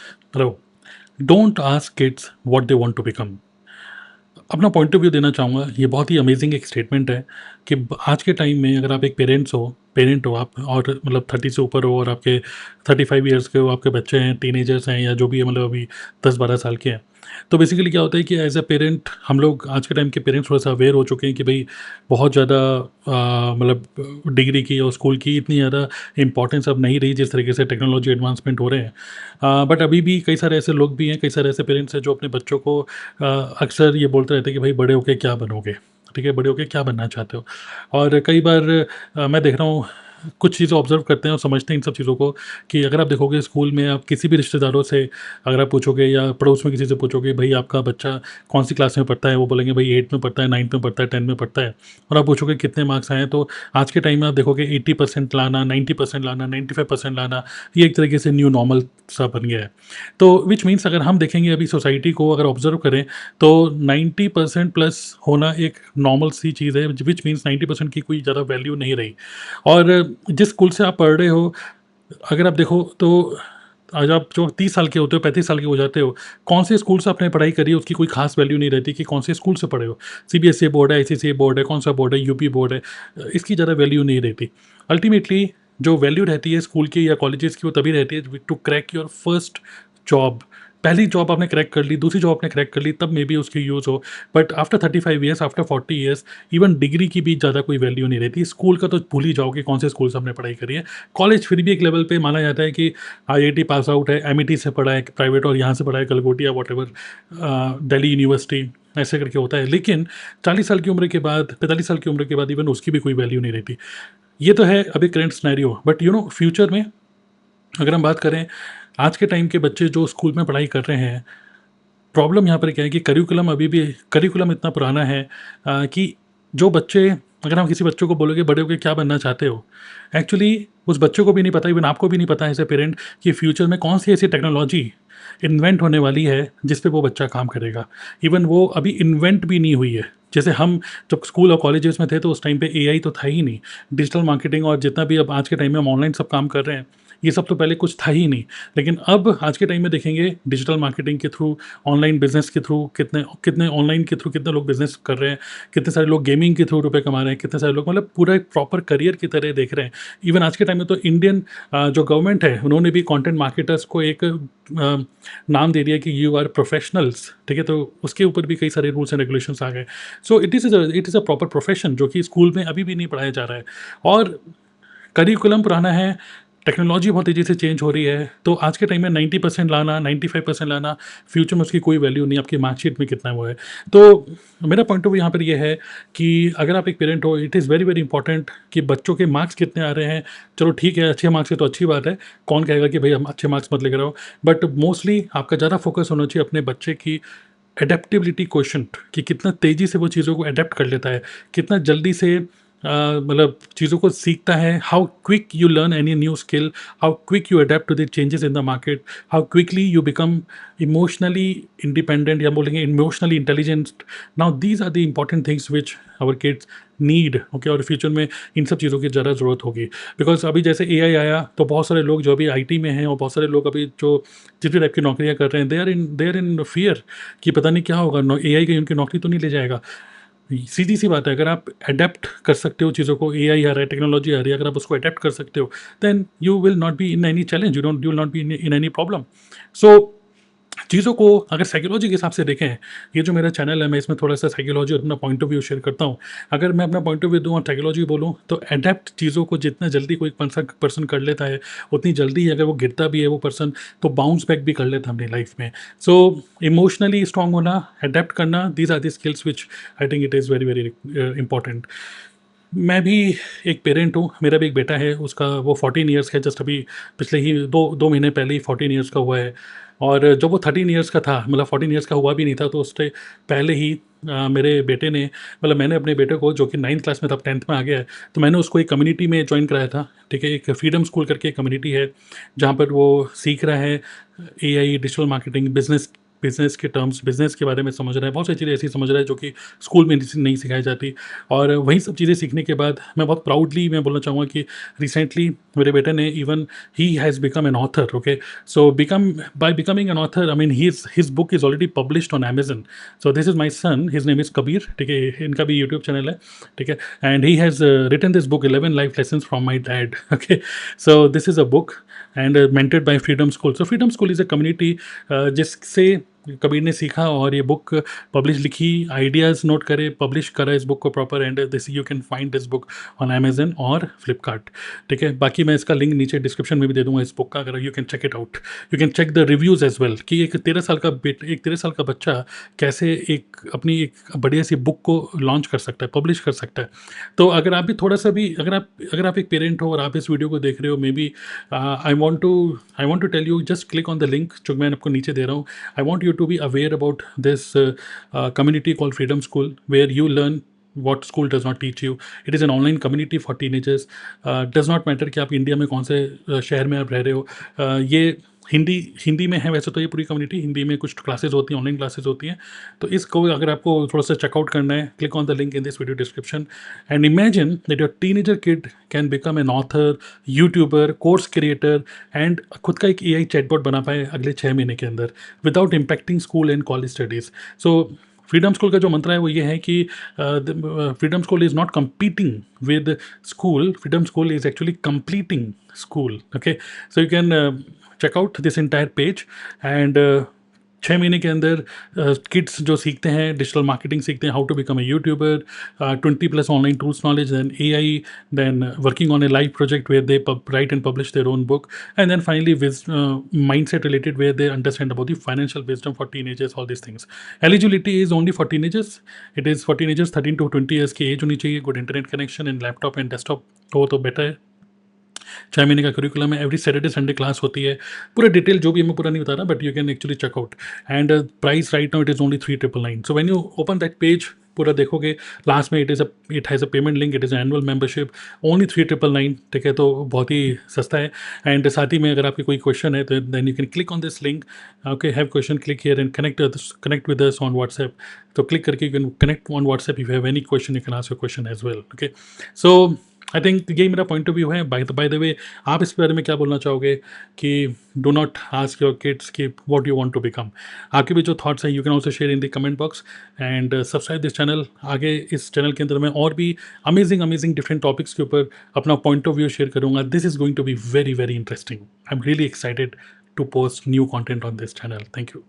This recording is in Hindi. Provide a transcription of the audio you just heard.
Hello. Don't ask kids what they want to become. अपना पॉइंट ऑफ व्यू देना चाहूँगा। ये बहुत ही अमेजिंग एक स्टेटमेंट है कि आज के टाइम में अगर आप एक पेरेंट हो आप, और मतलब 30 से ऊपर हो और आपके 35 ईयर्स के हो, आपके बच्चे हैं, टीनेजर्स हैं या जो भी है, मतलब अभी 10-12 साल के हैं। तो बेसिकली क्या होता है कि एज अ पेरेंट हम लोग आज के टाइम के पेरेंट्स थोड़ा सा अवेयर हो चुके हैं कि भाई बहुत ज़्यादा मतलब डिग्री की और स्कूल की इतनी ज़्यादा इंपॉर्टेंस अब नहीं रही जिस तरीके से टेक्नोलॉजी एडवांसमेंट हो रहे हैं। बट अभी भी कई सारे ऐसे लोग भी हैं, कई सारे ऐसे पेरेंट्स हैं जो अपने बच्चों को अक्सर ये बोलते रहते हैं कि भाई बड़े होके क्या बनोगे, ठीक है, बड़े होके क्या बनना चाहते हो। और कई बार मैं देख रहा हूँ कुछ चीज़ें ऑब्जर्व करते हैं और समझते हैं इन सब चीज़ों को कि अगर आप देखोगे स्कूल में आप किसी भी रिश्तेदारों से अगर आप पूछोगे या पड़ोस में किसी से पूछोगे भाई आपका बच्चा कौन सी क्लास में पढ़ता है, वो बोलेंगे भाई 8 में पढ़ता है, 9 में पढ़ता है, 10 में पढ़ता है। और आप पूछोगे कितने मार्क्स आए हैं, तो आज के टाइम में आप देखोगे 80% लाना, 90% लाना, 95% लाना, ये एक तरीके से न्यू नॉर्मल सा बन गया है। तो विच मीन्स अगर हम देखेंगे अभी सोसाइटी को अगर ऑब्जर्व करें तो 90% प्लस होना एक नॉर्मल सी चीज़ है, विच मीन्स 90% की कोई ज़्यादा वैल्यू नहीं रही। और जिस स्कूल से आप पढ़ रहे हो, अगर आप देखो तो आज आप जो 30 साल के होते हो, 35 साल के हो जाते हो, कौन से स्कूल से आपने पढ़ाई करी है उसकी कोई खास वैल्यू नहीं रहती कि कौन से स्कूल से पढ़े हो। सीबीएसई बोर्ड है, आईसीएसई बोर्ड है, कौन सा बोर्ड है, यूपी बोर्ड है, इसकी ज़्यादा वैल्यू नहीं रहती। अल्टीमेटली जो वैल्यू रहती है स्कूल की या कॉलेजेस की वो तभी रहती है to crack your first job. पहली जॉब आपने क्रैक कर ली, दूसरी जॉब आपने क्रैक कर ली, तब मे बी उसकी यूज़ हो। But after 35 years, after 40 years, even degree की भी ज़्यादा कोई वैल्यू नहीं रहती। स्कूल का तो भूल ही जाओ कि कौन से स्कूल से हमने पढ़ाई करी है। कॉलेज फिर भी एक लेवल पे माना जाता है कि आईआईटी पास आउट है, एमईटी से पढ़ा है प्राइवेट, और यहाँ से पढ़ा है कलकत्ता या वॉट एवर, दिल्ली यूनिवर्सिटी, ऐसे करके होता है। लेकिन 40 साल की उम्र के बाद, 45 साल की उम्र के बाद इवन उसकी भी कोई वैल्यू नहीं रहती। ये तो है अभी करंट सिनेरियो, बट फ्यूचर में अगर हम बात करें, आज के टाइम के बच्चे जो स्कूल में पढ़ाई कर रहे हैं, प्रॉब्लम यहाँ पर क्या है कि करिकुलम इतना पुराना है कि जो बच्चे, अगर हम किसी बच्चों को बोलोगे बड़े होके क्या बनना चाहते हो, एक्चुअली उस बच्चे को भी नहीं पता, इवन आपको भी नहीं पता एज ए पेरेंट कि फ्यूचर में कौन सी ऐसी टेक्नोलॉजी इन्वेंट होने वाली है जिस पे वो बच्चा काम करेगा। इवन वो अभी इन्वेंट भी नहीं हुई है। जैसे हम जब स्कूल और कॉलेजेस में थे तो उस टाइम पे एआई तो था ही नहीं। डिजिटल मार्केटिंग और जितना भी अब आज के टाइम में हम ऑनलाइन सब काम कर रहे हैं, ये सब तो पहले कुछ था ही नहीं। लेकिन अब आज के टाइम में देखेंगे डिजिटल मार्केटिंग के थ्रू, ऑनलाइन बिजनेस के थ्रू, कितने कितने ऑनलाइन के थ्रू कितने लोग बिजनेस कर रहे हैं, कितने सारे लोग गेमिंग के थ्रू रुपए कमा रहे हैं, कितने सारे लोग मतलब पूरा एक प्रॉपर करियर की तरह देख रहे हैं। इवन आज के टाइम में तो इंडियन जो गवर्नमेंट है उन्होंने भी कंटेंट मार्केटर्स को एक नाम दे दिया कि यू आर प्रोफेशनल्स, ठीक है। तो उसके ऊपर भी कई सारे रूल्स एंड रेगुलेशंस आ गए। So it is a proper profession जो कि स्कूल में अभी भी नहीं पढ़ाया जा रहा है। और करिकुलम पुराना है, टेक्नोलॉजी बहुत तेज़ी से चेंज हो रही है, तो आज के टाइम में 90% लाना, 95% लाना, फ्यूचर में उसकी कोई वैल्यू नहीं, आपकी मार्कशीट में कितना वो है। तो मेरा पॉइंट ऑफ व्यू यहाँ पर ये है कि अगर आप एक पेरेंट हो, it is very very important कि बच्चों के मार्क्स कितने आ रहे हैं। चलो ठीक है, अच्छे मार्क्स है तो अच्छी बात है, कौन कहेगा कि भाई हम अच्छे मार्क्स मत लेकर आओ। बट मोस्टली आपका ज़्यादा फोकस होना चाहिए अपने बच्चे की एडेप्टिबिलिटी क्वोशंट, कि कितना तेज़ी से वो चीज़ों को अडेप्ट कर लेता है, कितना जल्दी से मतलब चीज़ों को सीखता है। How quick you learn any new skill, how quick you adapt to the changes in the market, how quickly you become emotionally independent, या बोलेंगे emotionally intelligent. Now these are the important things which our kids need, okay. और फ्यूचर में इन सब चीज़ों की ज़्यादा ज़रूरत होगी, बिकॉज अभी जैसे एआई आया तो बहुत सारे लोग जो अभी आईटी में हैं और बहुत सारे लोग अभी जो जिस भी टाइप की नौकरियां कर रहे हैं, दे आर इन फियर कि पता नहीं क्या होगा, एआई कहीं उनकी नौकरी तो नहीं ले जाएगा। सीधी सी बात है, अगर आप अडेप्ट कर सकते हो चीज़ों को, एआई आ रहा है, टेक्नोलॉजी आ रही है, अगर आप उसको अडेप्ट कर सकते हो, then you will not be in any challenge, you will not be in any problem. So चीज़ों को अगर साइकोलॉजी के हिसाब से देखें, ये जो मेरा चैनल है मैं इसमें थोड़ा सा साइकोलॉजी और अपना पॉइंट ऑफ व्यू शेयर करता हूँ। अगर मैं अपना पॉइंट ऑफ व्यू दूँ और साइकोलॉजी बोलूँ तो अडेप्ट चीज़ों को जितना जल्दी कोई पर्सन कर लेता है, उतनी जल्दी ही अगर वो गिरता भी है वो पर्सन, तो बाउंस बैक भी कर लेता है अपनी लाइफ में। सो इमोशनली स्ट्रांग होना, अडेप्ट करना, these are the skills which I think it is very very important. मैं भी एक पेरेंट हूँ, मेरा भी एक बेटा है, उसका वो 14 ईयर्स का है, जस्ट अभी पिछले ही 2 महीने पहले ही 14 ईयर्स का हुआ है। और जब वो 13 ईयर्स का था, मतलब 14 ईयर्स का हुआ भी नहीं था, तो उससे पहले ही मेरे बेटे ने, मतलब मैंने अपने बेटे को जो कि 9th क्लास में था, 10th में आ गया है, तो मैंने उसको एक कम्युनिटी में ज्वाइन कराया था, ठीक है। एक फ्रीडम स्कूल करके एक कम्युनिटी है जहाँ पर वो सीख रहा है AI, digital marketing, business business के टर्म्स, बिज़नेस के बारे में समझ रहा है, बहुत सारी चीज़ें ऐसी समझ रहा है जो कि स्कूल में नहीं सिखाई जाती। और वही सब चीज़ें सीखने के बाद मैं बहुत प्राउडली मैं बोलना चाहूँगा कि रिसेंटली मेरे बेटे ने even he has become an author, okay. So become by becoming an author, I mean his book is already published on Amazon. So this is my son, his name is Kabir, ठीक है? इनका भी यूट्यूब चैनल है, ठीक है? And he has written this book 11 life lessons from my dad, okay. So this is a book and mentored by Freedom School. So Freedom school is a community जिससे कबीर ने सीखा और ये बुक पब्लिश लिखी, आइडियाज़ नोट करे, पब्लिश करा इस बुक को proper. And this you can find this book on Amazon और फ्लिपकार्ट, ठीक है? बाकी मैं इसका लिंक नीचे डिस्क्रिप्शन में भी दे दूँगा इस बुक का, अगर you can check it out. You can check the reviews as well कि एक 13 साल का बच्चा कैसे एक अपनी एक बढ़िया सी बुक को लॉन्च कर सकता है, पब्लिश कर सकता है। तो अगर आप भी थोड़ा-सा भी अगर आप एक पेरेंट हो और आप इस वीडियो को देख रहे हो, maybe I want to tell you, just click on the link जो मैं आपको नीचे दे रहा हूँ। I want you to be aware about this community called Freedom School, where you learn what school does not teach you. It is an online community for teenagers. Does not matter कि आप इंडिया में कौन से शहर में आप रह रहे हो। ये हिंदी हिंदी में है वैसे तो, ये पूरी कम्युनिटी हिंदी में, कुछ क्लासेस होती हैं, ऑनलाइन क्लासेस होती हैं। तो इसको अगर आपको थोड़ा सा चेकआउट करना है, click on the link in this video description and imagine that your teenager kid can become an author, YouTuber, course creator and खुद का एक एआई चैटबॉट बना पाए अगले 6 महीने के अंदर, without impacting school and college studies. So Freedom school का जो मंत्र है वो ये है कि freedom school is not competing with school, freedom school is actually completing school, okay. So you can check out this entire page and 6 महीने के अंदर किड्स जो सीखते हैं, डिजिटल मार्केटिंग सीखते हैं, how to become a YouTuber, 20+ online tools knowledge, then AI, then working on a live project where they write and publish their own book, and then finally with mindset related where they understand about the financial wisdom for teenagers, all these things. Eligibility is only for teenagers. It is for teenagers 13 to 20 years की एज होनी चाहिए, good internet connection and laptop and desktop हो तो बेटर है। 6 महीने का करिकुलम है, एवरी सैटरडे संडे क्लास होती है। पूरा डिटेल जो भी मैं पूरा नहीं बता रहा, but you can actually check out. And price right now it is only 3,999। So when you open that page, पूरा देखोगे लास्ट में it has a payment link, it is annual membership, only 3,999, ठीक है? तो बहुत ही सस्ता है। एंड साथ ही में अगर आपके कोई क्वेश्चन है तो then you can click on this link, okay, have question, click here and connect with us on WhatsApp. तो क्लिक करके you can connect on WhatsApp, if you have any question you can ask your question as well, okay. So I think यही मेरा पॉइंट ऑफ व्यू है। बाय द वे, आप इस बारे में क्या बोलना चाहोगे कि do not ask your kids कि what you want to become? आपके भी जो थॉट्स हैं you can also share in the comment box and subscribe this channel. आगे इस चैनल के अंदर मैं और भी अमेजिंग डिफरेंट टॉपिक्स के ऊपर अपना पॉइंट ऑफ व्यू शेयर करूँगा। This is going to be very interesting. I am really excited to post new content on this channel. Thank you.